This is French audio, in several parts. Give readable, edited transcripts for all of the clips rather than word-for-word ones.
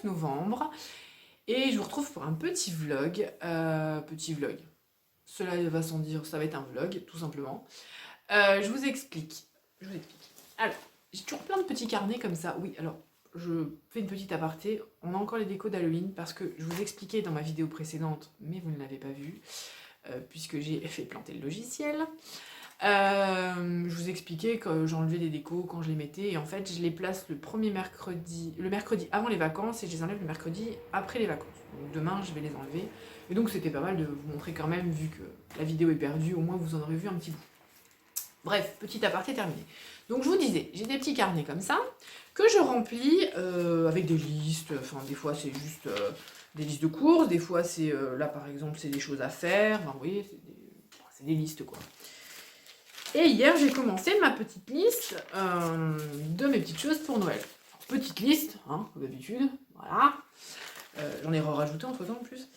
novembre et je vous retrouve pour un petit vlog. Cela va sans dire, ça va être un vlog tout simplement. Je vous explique. Alors, j'ai toujours plein de petits carnets comme ça. Oui, alors, je fais une petite aparté. On a encore les décos d'Halloween parce que je vous expliquais dans ma vidéo précédente, mais vous ne l'avez pas vu, puisque j'ai fait planter le logiciel. Je vous expliquais que j'enlevais des décos quand je les mettais et en fait je les place le mercredi avant les vacances et je les enlève le mercredi après les vacances. Donc demain je vais les enlever et donc c'était pas mal de vous montrer quand même vu que la vidéo est perdue, au moins vous en aurez vu un petit bout. Bref, petit aparté terminé. Donc je vous disais, j'ai des petits carnets comme ça que je remplis avec des listes, enfin des fois c'est juste des listes de courses, des fois c'est là par exemple c'est des choses à faire, enfin vous voyez c'est des listes quoi. Et hier, j'ai commencé ma petite liste de mes petites choses pour Noël. Alors, petite liste, hein, comme d'habitude, voilà. J'en ai rajouté entre temps en plus.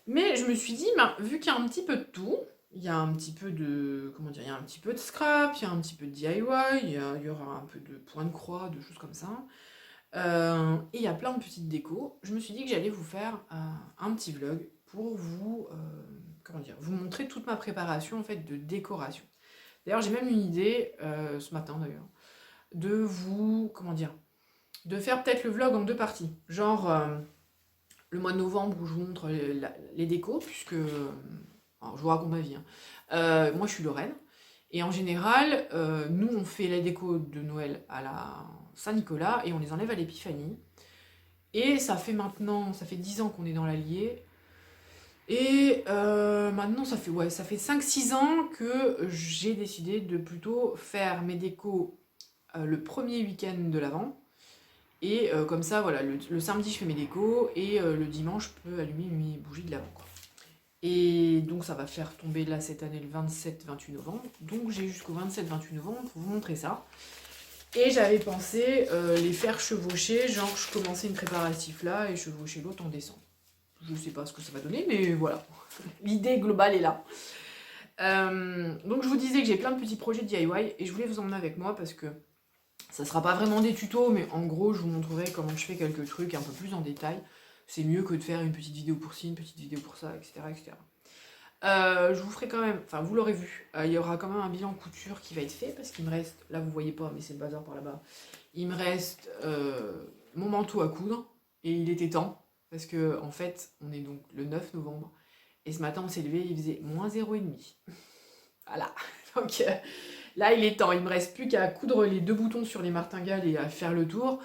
Mais je me suis dit, ben, vu qu'il y a un petit peu de tout, il y a un petit peu de, comment dire, il y a un petit peu de scrap, il y a un petit peu de DIY, il y aura un peu de point de croix, de choses comme ça. Et il y a plein de petites décos. Je me suis dit que j'allais vous faire un petit vlog pour vous, comment dire, vous montrer toute ma préparation en fait de décoration. D'ailleurs, j'ai même une idée, ce matin d'ailleurs, de vous, comment dire, de faire peut-être le vlog en deux parties. Genre, le mois de novembre où je vous montre les décos, puisque, alors, je vous raconte ma vie, hein. Moi je suis Lorraine, et en général, nous on fait les décos de Noël à la Saint-Nicolas, et on les enlève à l'Épiphanie. Et ça fait 10 ans qu'on est dans l'Allier, et maintenant, ça fait 5-6 ans que j'ai décidé de plutôt faire mes décos le premier week-end de l'Avent. Et comme ça, voilà, le samedi, je fais mes décos et le dimanche, je peux allumer mes bougies de l'Avent, quoi. Et donc, ça va faire tomber là cette année le 27-28 novembre. Donc, j'ai jusqu'au 27-28 novembre pour vous montrer ça. Et j'avais pensé les faire chevaucher, genre je commençais une préparatif là et chevaucher l'autre en décembre. Je sais pas ce que ça va donner, mais voilà. L'idée globale est là. Donc je vous disais que j'ai plein de petits projets DIY et je voulais vous emmener avec moi parce que ça sera pas vraiment des tutos, mais en gros je vous montrerai comment je fais quelques trucs un peu plus en détail. C'est mieux que de faire une petite vidéo pour ci, une petite vidéo pour ça, etc. etc. Je vous ferai quand même, enfin vous l'aurez vu, il y aura quand même un bilan couture qui va être fait parce qu'il me reste, là vous voyez pas mais c'est le bazar par là-bas, il me reste mon manteau à coudre et il était temps parce que en fait on est donc le 9 novembre et ce matin on s'est levé, il faisait moins 0,5. Voilà, donc là il est temps, il me reste plus qu'à coudre les 2 boutons sur les martingales et à faire le tour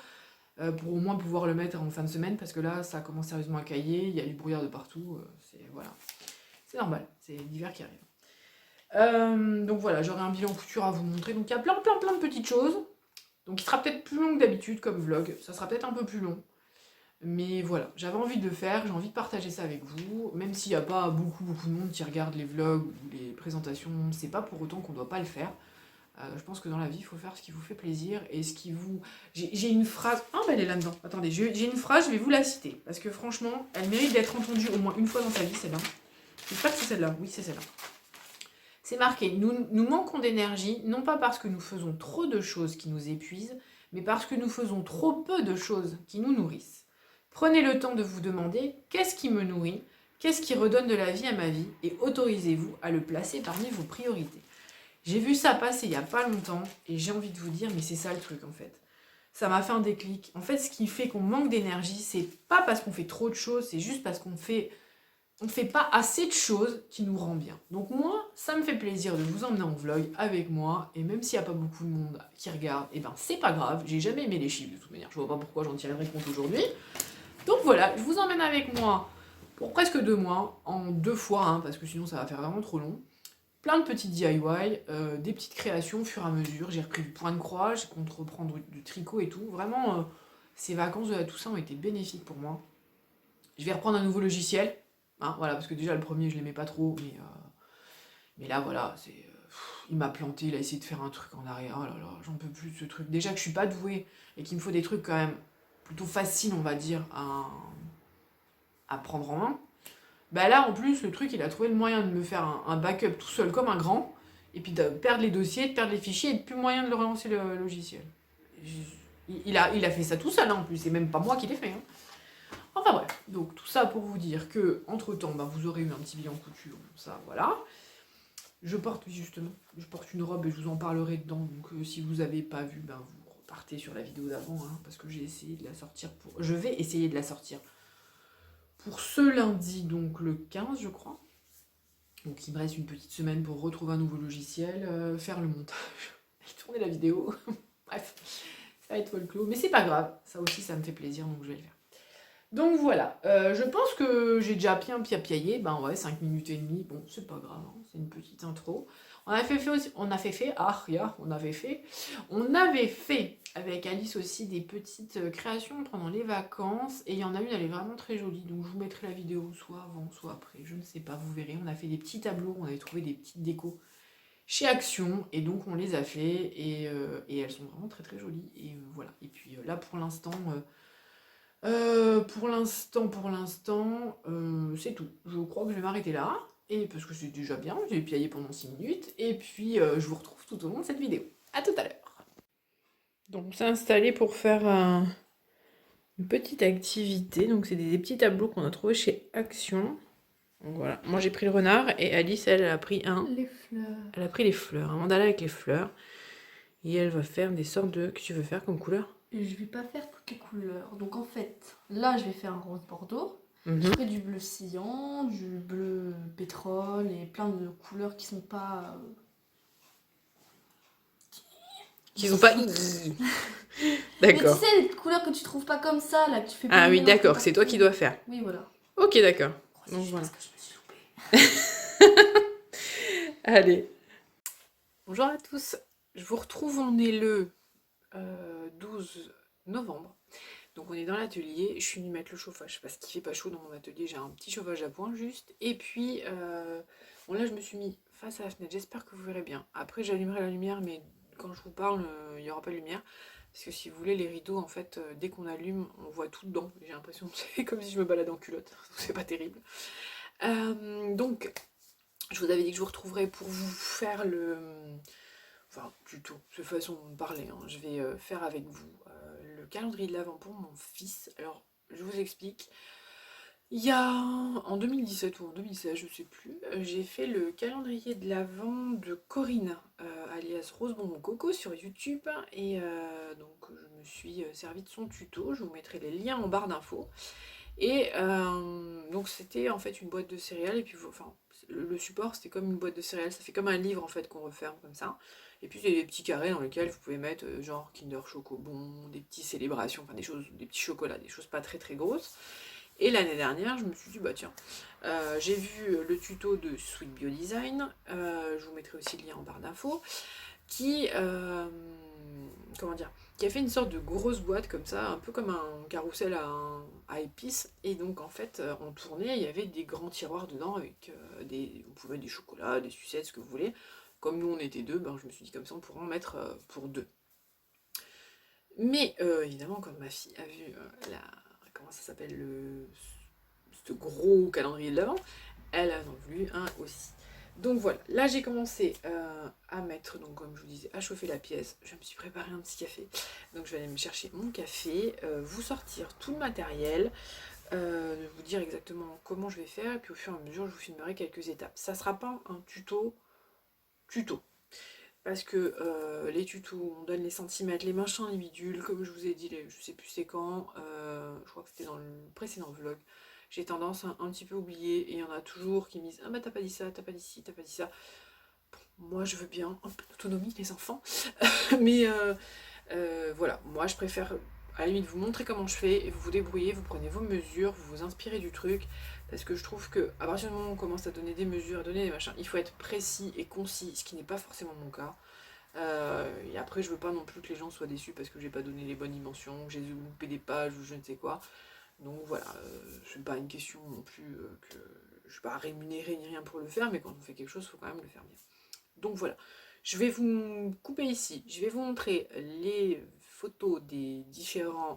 pour au moins pouvoir le mettre en fin de semaine parce que là ça commence sérieusement à cailler, il y a du brouillard de partout, voilà. C'est normal, c'est l'hiver qui arrive. Donc voilà, j'aurai un bilan couture à vous montrer. Donc il y a plein de petites choses. Donc il sera peut-être plus long que d'habitude comme vlog. Ça sera peut-être un peu plus long. Mais voilà, j'avais envie de le faire, j'ai envie de partager ça avec vous. Même s'il n'y a pas beaucoup de monde qui regarde les vlogs ou les présentations, c'est pas pour autant qu'on ne doit pas le faire. Je pense que dans la vie, il faut faire ce qui vous fait plaisir et ce qui vous... J'ai une phrase... Ah, bah elle est là-dedans. Attendez, j'ai une phrase, je vais vous la citer. Parce que franchement, elle mérite d'être entendue au moins une fois dans sa vie, celle-là. J'espère que c'est celle-là. Oui, c'est celle-là. C'est marqué, nous manquons d'énergie, non pas parce que nous faisons trop de choses qui nous épuisent, mais parce que nous faisons trop peu de choses qui nous nourrissent. Prenez le temps de vous demander qu'est-ce qui me nourrit, qu'est-ce qui redonne de la vie à ma vie, et autorisez-vous à le placer parmi vos priorités. J'ai vu ça passer il n'y a pas longtemps, et j'ai envie de vous dire, mais c'est ça le truc en fait. Ça m'a fait un déclic. En fait, ce qui fait qu'on manque d'énergie, c'est pas parce qu'on fait trop de choses, c'est juste parce qu'on ne fait pas assez de choses qui nous rend bien. Donc moi, ça me fait plaisir de vous emmener en vlog avec moi, et même s'il n'y a pas beaucoup de monde qui regarde, et ben c'est pas grave, j'ai jamais aimé les chiffres de toute manière, je vois pas pourquoi j'en tirerai compte aujourd'hui. Donc voilà, je vous emmène avec moi pour presque 2 mois, en 2 fois, hein, parce que sinon ça va faire vraiment trop long. Plein de petits DIY, des petites créations au fur et à mesure, j'ai repris du point de croix, j'ai compte reprendre du tricot et tout, vraiment, ces vacances de la Toussaint ont été bénéfiques pour moi. Je vais reprendre un nouveau logiciel, hein, voilà, parce que déjà le premier je l'aimais pas trop, mais là voilà, il m'a planté, il a essayé de faire un truc en arrière, oh là là, j'en peux plus de ce truc. Déjà que je suis pas douée et qu'il me faut des trucs quand même plutôt faciles, on va dire, à prendre en main. Bah là en plus le truc il a trouvé le moyen de me faire un backup tout seul comme un grand, et puis de perdre les dossiers, de perdre les fichiers et de plus moyen de le relancer le logiciel. Il a fait ça tout seul hein, en plus, c'est même pas moi qui l'ai fait. Hein. Donc tout ça pour vous dire que entre temps, vous aurez eu un petit bilan couture, ça voilà. Je porte une robe et je vous en parlerai dedans. Donc si vous n'avez pas vu, vous repartez sur la vidéo d'avant, hein, parce que j'ai essayé de la sortir pour. Je vais essayer de la sortir pour ce lundi, donc le 15 je crois. Donc il me reste une petite semaine pour retrouver un nouveau logiciel, faire le montage, et tourner la vidéo. Bref, ça va être folklore, mais c'est pas grave, ça aussi ça me fait plaisir, donc je vais le faire. Donc voilà, je pense que j'ai déjà bien piapiaillé, 5 minutes et demie, bon c'est pas grave, hein, c'est une petite intro. On avait fait avec Alice aussi des petites créations pendant les vacances, et il y en a une, elle est vraiment très jolie, donc je vous mettrai la vidéo soit avant, soit après, je ne sais pas, vous verrez. On a fait des petits tableaux, on avait trouvé des petites décos chez Action, et donc on les a fait, et elles sont vraiment très très jolies, et voilà. Et puis là pour l'instant... c'est tout. Je crois que je vais m'arrêter là. Et parce que c'est déjà bien, j'ai piaillé pendant 6 minutes. Et puis je vous retrouve tout au long de cette vidéo. A tout à l'heure. Donc on s'est installé pour faire une petite activité. Donc c'est des petits tableaux qu'on a trouvés chez Action. Donc voilà. Moi j'ai pris le renard et Alice elle a pris les fleurs. Elle a pris les fleurs, un mandala avec les fleurs. Et elle va faire des sortes de... Qu'est-ce que tu veux faire comme couleur? Je vais pas faire toutes les couleurs. Donc en fait, là je vais faire un rose bordeaux. Mhm. Je ferai du bleu cyan, du bleu pétrole et plein de couleurs qui sont pas. Qui sont pas... Mais tu D'accord. sais, les couleurs que tu trouves pas comme ça, là, que tu fais pas. Ah le oui, mélange d'accord, de c'est toi partout. qui dois faire. Oui, voilà. Ok, d'accord. C'est Donc juste voilà. parce que je me suis loupée. Allez. Bonjour à tous. Je vous retrouve, on est le 12 novembre. Donc on est dans l'atelier. Je suis venue mettre le chauffage parce qu'il fait pas chaud dans mon atelier. J'ai un petit chauffage à point juste. Et puis, bon là je me suis mis face à la fenêtre. J'espère que vous verrez bien. Après j'allumerai la lumière, mais quand je vous parle, il n'y aura pas de lumière. Parce que si vous voulez, les rideaux, en fait, dès qu'on allume, on voit tout dedans. J'ai l'impression que c'est comme si je me balade en culotte. C'est pas terrible. Donc, je vous avais dit que je vous retrouverai pour vous faire enfin, tuto, c'est façon de parler. Hein. Je vais faire avec vous le calendrier de l'Avent pour mon fils. Alors, je vous explique. Il y a en 2017 ou en 2016, je sais plus, j'ai fait le calendrier de l'Avent de Corinne, alias Rose Bonbon Coco sur YouTube. Et donc, je me suis servi de son tuto. Je vous mettrai les liens en barre d'infos. Et donc c'était en fait une boîte de céréales, et puis enfin le support c'était comme une boîte de céréales, ça fait comme un livre en fait qu'on referme comme ça. Et puis il y a des petits carrés dans lesquels vous pouvez mettre genre Kinder Chocobon, des petites célébrations, enfin des choses, des petits chocolats, des choses pas très très grosses. Et l'année dernière je me suis dit bah tiens, j'ai vu le tuto de Sweet Bio Design, je vous mettrai aussi le lien en barre d'infos, qui comment dire, qui a fait une sorte de grosse boîte comme ça, un peu comme un carrousel à épices. Et donc en fait, en tournée, il y avait des grands tiroirs dedans avec vous pouvez mettre des chocolats, des sucettes, ce que vous voulez. Comme nous on était deux, je me suis dit comme ça on pourrait en mettre pour deux. Mais évidemment, quand ma fille a vu comment ça s'appelle, ce gros calendrier de l'Avent, elle en a voulu un aussi. Donc voilà, là j'ai commencé à mettre, donc comme je vous disais, à chauffer la pièce. Je me suis préparé un petit café. Donc je vais aller me chercher mon café, vous sortir tout le matériel, vous dire exactement comment je vais faire, et puis au fur et à mesure je vous filmerai quelques étapes. Ça sera pas un tuto, parce que les tutos, on donne les centimètres, les machins, les bidules, comme je vous ai dit, je sais plus c'est quand, je crois que c'était dans le précédent vlog. J'ai tendance à un petit peu oublier, et il y en a toujours qui me disent « Ah bah t'as pas dit ça, t'as pas dit ci, t'as pas dit ça ». Bon, moi je veux bien un peu d'autonomie les enfants, mais voilà, moi je préfère à la limite vous montrer comment je fais, et vous vous débrouillez, vous prenez vos mesures, vous vous inspirez du truc, parce que je trouve que à partir du moment où on commence à donner des mesures, à donner des machins, il faut être précis et concis, ce qui n'est pas forcément mon cas. Et après je veux pas non plus que les gens soient déçus parce que j'ai pas donné les bonnes dimensions, que j'ai loupé des pages ou je ne sais quoi. Donc voilà, c'est pas une question non plus que je suis pas rémunérée ni rien pour le faire, mais quand on fait quelque chose, il faut quand même le faire bien. Donc voilà, je vais vous couper ici, je vais vous montrer les photos des différents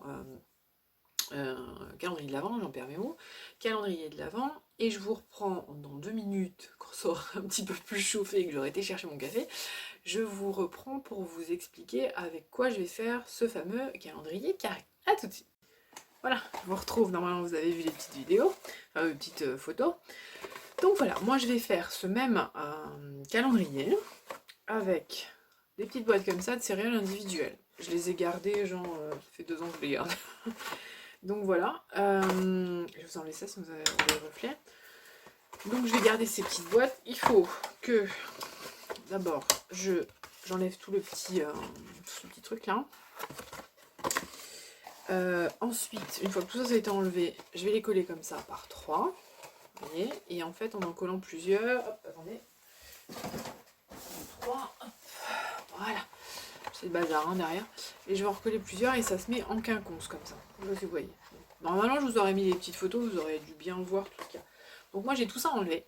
calendriers de l'Avent, j'en perds mes mots, calendrier de l'Avent, et je vous reprends dans 2 minutes, quand ça aura un petit peu plus chauffé et que j'aurai été chercher mon café, je vous reprends pour vous expliquer avec quoi je vais faire ce fameux calendrier carré. A tout de suite. Voilà, je vous retrouve, normalement vous avez vu les petites vidéos, enfin les petites photos. Donc voilà, moi je vais faire ce même calendrier avec des petites boîtes comme ça de céréales individuelles. Je les ai gardées, genre, ça fait 2 ans que je les garde. Donc voilà, je vais vous enlever ça si vous avez le reflet. Donc je vais garder ces petites boîtes. Il faut que, d'abord, j'enlève tout le petit truc là. Ensuite, une fois que tout ça a été enlevé, je vais les coller comme ça par 3. Vous voyez, et en fait, en collant plusieurs, hop, attendez, 3, hop, voilà, c'est le bazar hein, derrière. Et je vais en recoller plusieurs et ça se met en quinconce comme ça, comme vous voyez. Normalement, je vous aurais mis les petites photos, vous aurez dû bien voir tout ce qu'il y a. Donc moi, j'ai tout ça enlevé.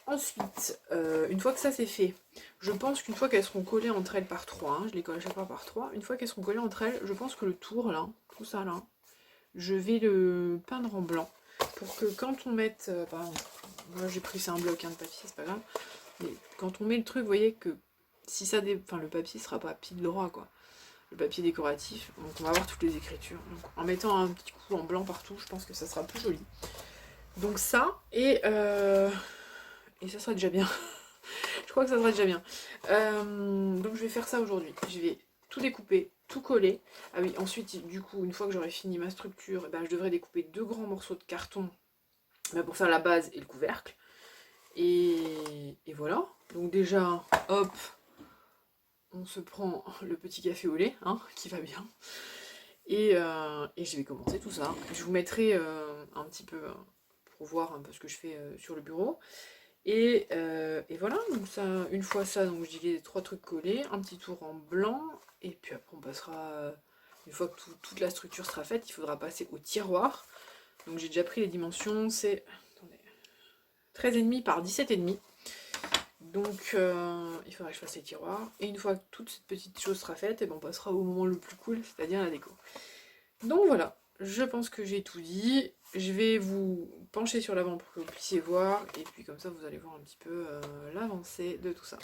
Ensuite, une fois que ça c'est fait, je pense qu'une fois qu'elles seront collées entre elles par 3, hein, je les colle à chaque fois par 3, une fois qu'elles seront collées entre elles, je pense que le tour là, tout ça là, je vais le peindre en blanc pour que quand on mette, par exemple, moi j'ai pris c'est un bloc hein, de papier, c'est pas grave, mais quand on met le truc, vous voyez que si ça enfin le papier sera pas pile droit quoi, le papier décoratif, donc on va avoir toutes les écritures. Donc en mettant un petit coup en blanc partout, je pense que ça sera plus joli. Donc ça, et ça sera déjà bien. Je crois que ça sera déjà bien. Donc je vais faire ça aujourd'hui. Je vais tout découper, tout coller. Ah oui, ensuite, du coup, une fois que j'aurai fini ma structure, je devrais découper 2 grands morceaux de carton pour faire la base et le couvercle. Et voilà. Donc déjà, hop, on se prend le petit café au lait, hein, qui va bien. Et je vais commencer tout ça. Je vous mettrai un petit peu pour voir un peu ce que je fais sur le bureau. Et voilà, donc ça, une fois ça, donc je dis les 3 trucs collés, un petit tour en blanc, et puis après on passera, une fois que toute la structure sera faite, il faudra passer au tiroir. Donc j'ai déjà pris les dimensions, c'est 13,5 par 17,5. Donc il faudra que je fasse les tiroirs. Et une fois que toute cette petite chose sera faite, et on passera au moment le plus cool, c'est-à-dire la déco. Donc voilà, je pense que j'ai tout dit. Je vais vous pencher sur l'avant pour que vous puissiez voir. Et puis comme ça, vous allez voir un petit peu l'avancée de tout ça.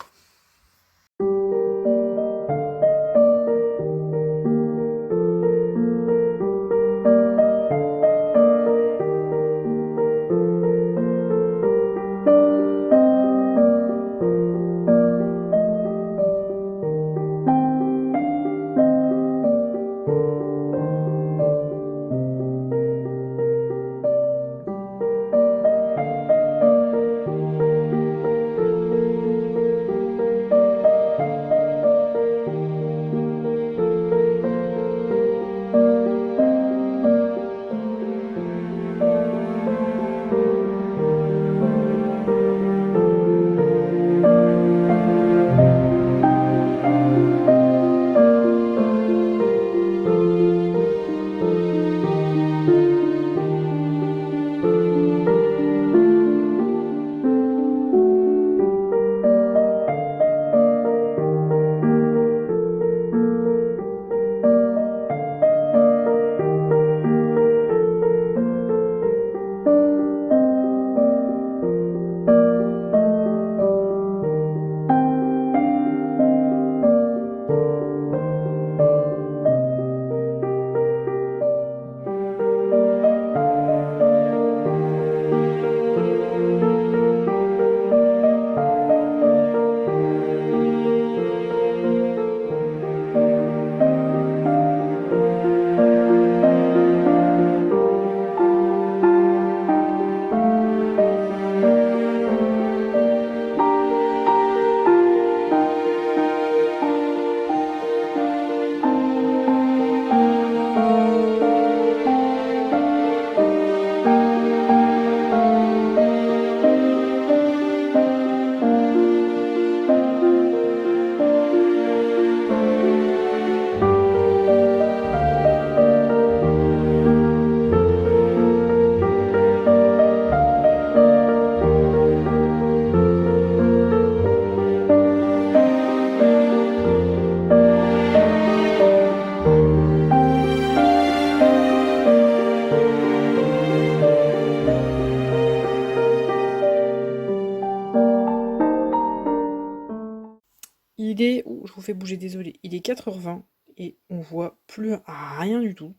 Il est, je vous fais bouger, désolé, il est 4h20 et on voit plus rien du tout.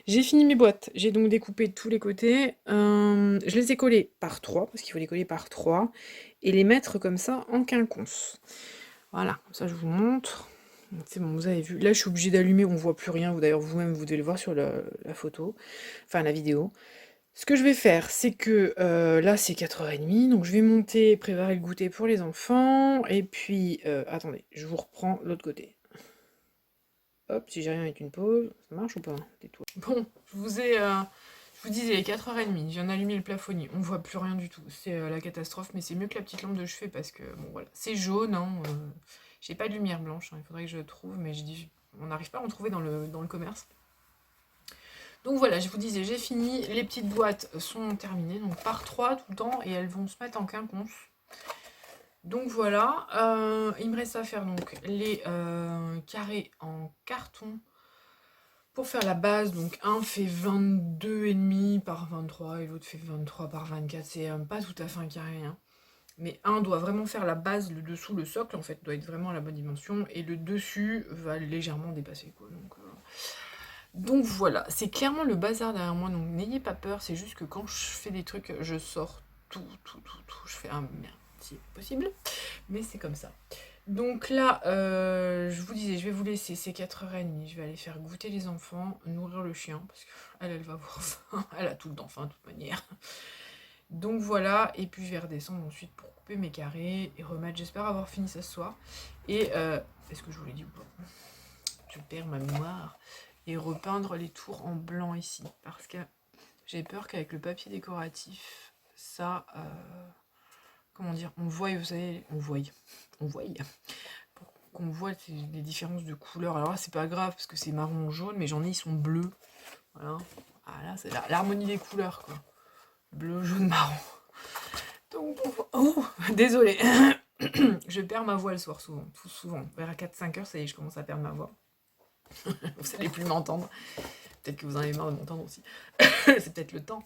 J'ai fini mes boîtes, j'ai donc découpé de tous les côtés. Je les ai collées par 3, parce qu'il faut les coller par 3, et les mettre comme ça en quinconce. Voilà, comme ça je vous montre. C'est bon, vous avez vu. Là, je suis obligée d'allumer, on voit plus rien. D'ailleurs, vous-même, vous devez le voir sur la photo, enfin la vidéo. Ce que je vais faire, c'est que là, c'est 4h30, donc je vais monter, préparer le goûter pour les enfants. Et puis, attendez, je vous reprends l'autre côté. Hop, si j'ai rien avec une pause, ça marche ou pas? Tais-toi. Bon, je vous disais, 4h30, je viens d'allumer le plafonnier, on voit plus rien du tout. C'est la catastrophe, mais c'est mieux que la petite lampe de chevet parce que, bon voilà, c'est jaune, hein, j'ai pas de lumière blanche, hein, il faudrait que je trouve, mais je dis, on n'arrive pas à en trouver dans le commerce. Donc voilà, je vous disais, j'ai fini, les petites boîtes sont terminées, donc par 3 tout le temps, et elles vont se mettre en quinconce. Donc voilà, il me reste à faire donc les carrés en carton pour faire la base. Donc un fait 22,5 par 23 et l'autre fait 23 par 24, c'est pas tout à fait un carré, hein. Mais un doit vraiment faire la base, le dessous, le socle en fait, doit être vraiment à la bonne dimension, et le dessus va légèrement dépasser quoi. Donc voilà, c'est clairement le bazar derrière moi, donc n'ayez pas peur, c'est juste que quand je fais des trucs, je sors tout, je fais un merde, si possible, mais c'est comme ça. Donc là, je vous disais, je vais vous laisser, c'est 4h30, je vais aller faire goûter les enfants, nourrir le chien, parce qu'elle, elle va avoir faim, elle a tout le temps faim de toute manière. Donc voilà, et puis je vais redescendre ensuite pour couper mes carrés et remettre, j'espère avoir fini ça ce soir. Et, est-ce que je vous l'ai dit ou pas? Je perds ma mémoire. Et repeindre les tours en blanc ici, parce que j'ai peur qu'avec le papier décoratif, ça, comment dire, on voit, vous savez, on voit, pour qu'on voit les différences de couleurs. Alors là, c'est pas grave, parce que c'est marron jaune, mais j'en ai, ils sont bleus, voilà. Ah là, c'est l'harmonie des couleurs, quoi. Bleu, jaune, marron. Donc, oh, désolé. Je perds ma voix le soir, souvent, tout souvent. Vers 4-5 heures, ça y est, je commence à perdre ma voix. Vous allez plus m'entendre. Peut-être que vous en avez marre de m'entendre aussi. C'est peut-être le temps.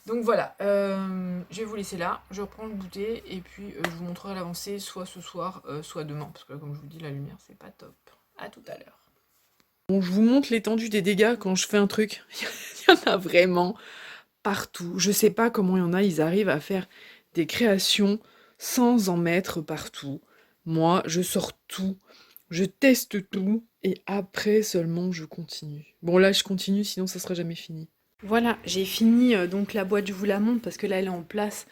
Donc voilà, je vais vous laisser là. Je reprends le goûter et puis je vous montrerai l'avancée soit ce soir, soit demain. Parce que là, comme je vous dis, la lumière, c'est pas top. À tout à l'heure. Bon, je vous montre l'étendue des dégâts quand je fais un truc. Il y en a vraiment partout. Je sais pas comment il y en a, ils arrivent à faire des créations sans en mettre partout. Moi, je sors tout. Je teste tout et après seulement je continue. Bon là je continue sinon ça sera jamais fini. Voilà, j'ai fini donc la boîte, je vous la montre parce que là elle est en place.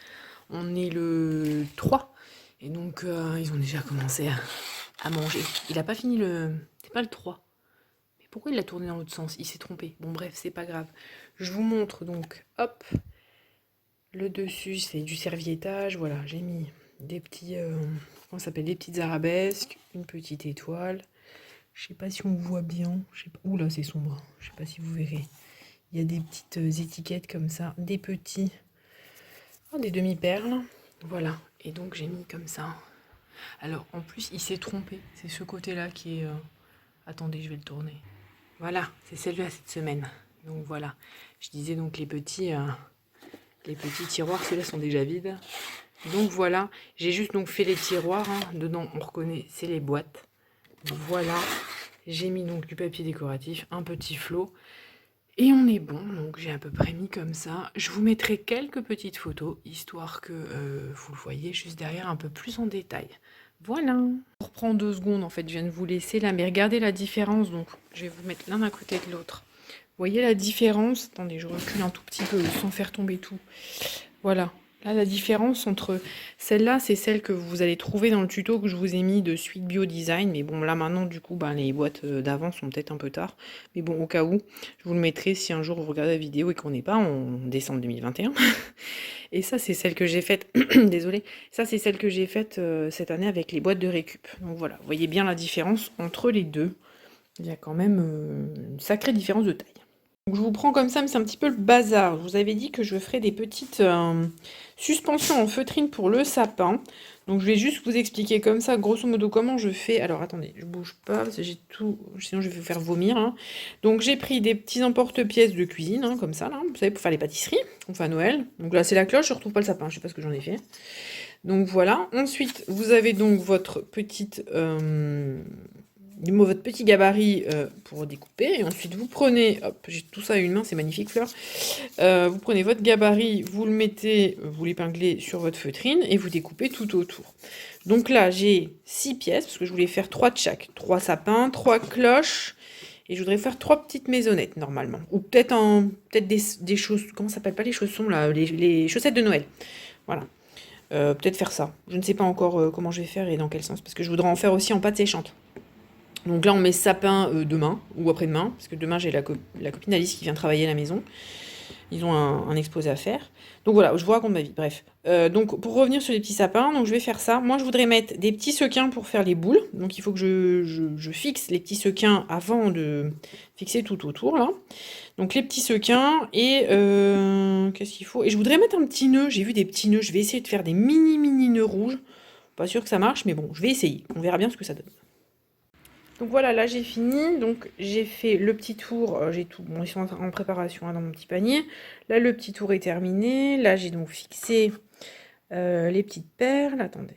On est le 3 et donc ils ont déjà commencé à manger. Il a pas fini le... C'est pas le 3. Mais pourquoi il l'a tourné dans l'autre sens? Il s'est trompé. Bon bref, c'est pas grave. Je vous montre donc, hop, le dessus c'est du serviettage. Voilà, j'ai mis des petits... comment ça s'appelle? Des petites arabesques, une petite étoile. Je sais pas si on voit bien. Je sais pas. Ouh là, c'est sombre. Je sais pas si vous verrez. Il y a des petites étiquettes comme ça, des petits, oh, des demi-perles. Voilà. Et donc j'ai mis comme ça. Alors en plus, il s'est trompé. C'est ce côté-là qui est. Attendez, je vais le tourner. Voilà, c'est celui-là cette semaine. Donc voilà. Je disais donc les petits tiroirs, ceux-là sont déjà vides. Donc voilà. J'ai juste donc fait les tiroirs. Hein. Dedans, on reconnaît, c'est les boîtes. Voilà, j'ai mis donc du papier décoratif, un petit flot, et on est bon, donc j'ai à peu près mis comme ça. Je vous mettrai quelques petites photos, histoire que vous le voyez juste derrière un peu plus en détail. Voilà. Je reprends 2 secondes, en fait, je viens de vous laisser là, mais regardez la différence, donc je vais vous mettre l'un d'un côté de l'autre. Vous voyez la différence? Attendez, je recule un tout petit peu sans faire tomber tout. Voilà. Là, la différence entre celle-là, c'est celle que vous allez trouver dans le tuto que je vous ai mis de Suite Bio Design. Mais bon, là, maintenant, du coup, ben, les boîtes d'avant sont peut-être un peu tard. Mais bon, au cas où, je vous le mettrai si un jour vous regardez la vidéo et qu'on n'est pas en décembre 2021. Et ça, c'est celle que j'ai faite. Désolée. Ça, c'est celle que j'ai faite cette année avec les boîtes de récup. Donc voilà, vous voyez bien la différence entre les deux. Il y a quand même une sacrée différence de taille. Donc, je vous prends comme ça, mais c'est un petit peu le bazar. Je vous avais dit que je ferais des petites suspensions en feutrine pour le sapin. Donc je vais juste vous expliquer comme ça, grosso modo, comment je fais. Alors attendez, je bouge pas, parce que j'ai tout... Sinon je vais vous faire vomir. Hein. Donc j'ai pris des petits emporte-pièces de cuisine, hein, comme ça, là. Vous savez, pour faire les pâtisseries, enfin Noël. Donc là c'est la cloche, je retrouve pas le sapin, je sais pas ce que j'en ai fait. Donc voilà. Ensuite, vous avez donc votre petite... votre petit gabarit pour découper. Et ensuite, vous prenez, hop, j'ai tout ça à une main, c'est magnifique, Fleur. Vous prenez votre gabarit, vous le mettez, vous l'épinglez sur votre feutrine et vous découpez tout autour. Donc là, j'ai 6 pièces, parce que je voulais faire 3 de chaque. 3 sapins, 3 cloches, et je voudrais faire 3 petites maisonnettes, normalement. Ou peut-être des choses, comment ça s'appelle, pas les chaussons, là, les chaussettes de Noël. Voilà. Peut-être faire ça. Je ne sais pas encore comment je vais faire et dans quel sens, parce que je voudrais en faire aussi en pâte séchante. Donc là, on met sapin demain, ou après-demain, parce que demain, j'ai la copine Alice qui vient travailler à la maison. Ils ont un exposé à faire. Donc voilà, je vous raconte ma vie. Bref. Donc pour revenir sur les petits sapins, donc je vais faire ça. Moi, je voudrais mettre des petits sequins pour faire les boules. Donc il faut que je fixe les petits sequins avant de fixer tout autour, là. Donc les petits sequins et qu'est-ce qu'il faut? Et je voudrais mettre un petit nœud. J'ai vu des petits nœuds. Je vais essayer de faire des mini nœuds rouges. Pas sûr que ça marche, mais bon, je vais essayer. On verra bien ce que ça donne. Donc voilà, là j'ai fini. Donc j'ai fait le petit tour, j'ai tout. Bon, ils sont en préparation hein, dans mon petit panier. Là, le petit tour est terminé. Là, j'ai donc fixé les petites perles. Attendez.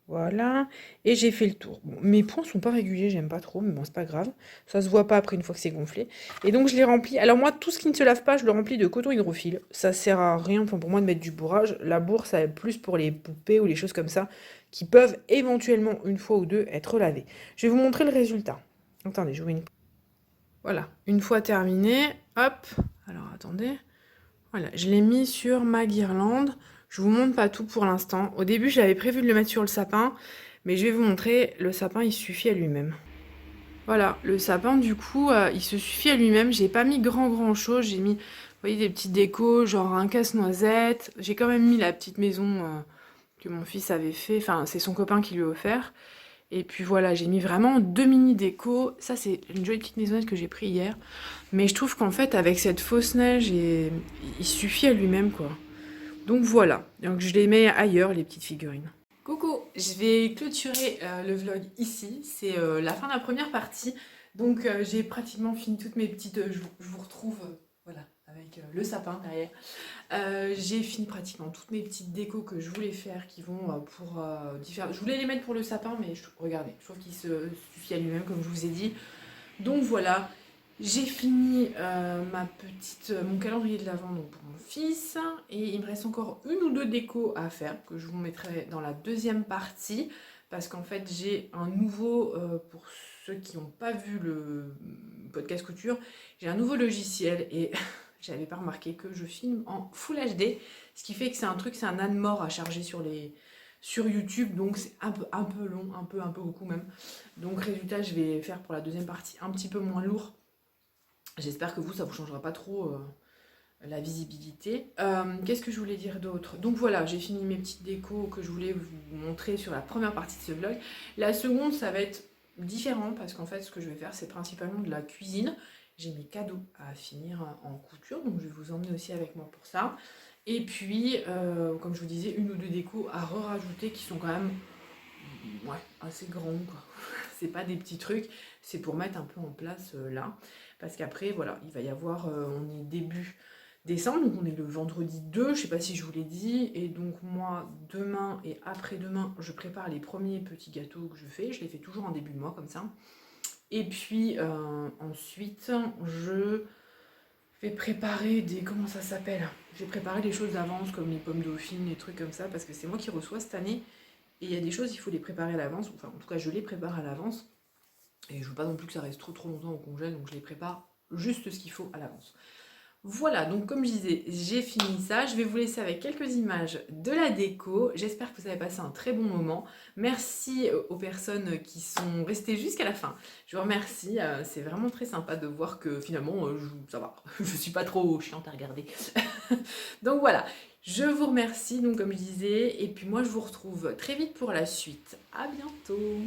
Voilà. Et j'ai fait le tour. Bon, mes points sont pas réguliers, j'aime pas trop, mais bon, c'est pas grave. Ça se voit pas après une fois que c'est gonflé. Et donc je les remplis. Alors moi, tout ce qui ne se lave pas, je le remplis de coton hydrophile. Ça sert à rien, enfin pour moi, de mettre du bourrage. La bourre, ça est plus pour les poupées ou les choses comme ça, qui peuvent éventuellement, une fois ou deux, être lavées. Je vais vous montrer le résultat. Attendez, je vous mets une... Voilà, une fois terminé, hop. Alors attendez. Voilà, je l'ai mis sur ma guirlande. Je vous montre pas tout pour l'instant. Au début, j'avais prévu de le mettre sur le sapin, mais je vais vous montrer, le sapin, il suffit à lui-même. Voilà, le sapin, du coup, il se suffit à lui-même. J'ai pas mis grand chose. J'ai mis, vous voyez, des petites décos, genre un casse-noisette. J'ai quand même mis la petite maison que mon fils avait fait. Enfin, c'est son copain qui lui a offert. Et puis voilà, j'ai mis vraiment 2 mini décos. Ça, c'est une jolie petite maisonnette que j'ai pris hier. Mais je trouve qu'en fait, avec cette fausse neige, il suffit à lui-même, quoi. Donc voilà, donc je les mets ailleurs, les petites figurines. Coucou, je vais clôturer le vlog ici. C'est la fin de la première partie. Donc j'ai pratiquement fini toutes mes petites... je vous retrouve, voilà, avec le sapin derrière. J'ai fini pratiquement toutes mes petites décos que je voulais faire qui vont pour différents... Je voulais les mettre pour le sapin, mais regardez, je trouve qu'il se suffit à lui-même, comme je vous ai dit. Donc voilà, j'ai fini mon calendrier de l'Avent pour mon fils. Et il me reste encore une ou deux décos à faire, que je vous mettrai dans la deuxième partie. Parce qu'en fait, j'ai un nouveau, pour ceux qui n'ont pas vu le podcast couture, j'ai un nouveau logiciel et j'avais pas remarqué que je filme en Full HD. Ce qui fait que c'est un âne mort à charger sur YouTube, donc c'est un peu long, un peu beaucoup même. Donc résultat, je vais faire pour la deuxième partie un petit peu moins lourd. J'espère que ça vous changera pas trop la visibilité. Qu'est-ce que je voulais dire d'autre? Donc voilà, j'ai fini mes petites décos que je voulais vous montrer sur la première partie de ce vlog. La seconde, ça va être différent parce qu'en fait, ce que je vais faire, c'est principalement de la cuisine. J'ai mes cadeaux à finir en couture, donc je vais vous emmener aussi avec moi pour ça. Et puis, comme je vous disais, une ou deux décos à rajouter qui sont quand même assez grands, quoi. C'est pas des petits trucs, c'est pour mettre un peu en place là. Parce qu'après, voilà, il va y avoir, on est début décembre, donc on est le vendredi 2, je sais pas si je vous l'ai dit. Et donc moi, demain et après-demain, je prépare les premiers petits gâteaux que je fais. Je les fais toujours en début de mois, comme ça. Et puis ensuite, je vais préparer des... Comment ça s'appelle? Je vais préparer des choses d'avance, comme les pommes dauphines, les trucs comme ça, parce que c'est moi qui reçois cette année. Et il y a des choses, il faut les préparer à l'avance. Enfin, en tout cas, je les prépare à l'avance. Et je veux pas non plus que ça reste trop longtemps au congèle, donc je les prépare juste ce qu'il faut à l'avance. Voilà, donc comme je disais, j'ai fini ça. Je vais vous laisser avec quelques images de la déco. J'espère que vous avez passé un très bon moment. Merci aux personnes qui sont restées jusqu'à la fin. Je vous remercie. C'est vraiment très sympa de voir que finalement, ça va. Je suis pas trop chiante à regarder. Donc voilà, je vous remercie, donc comme je disais. Et puis moi, je vous retrouve très vite pour la suite. À bientôt.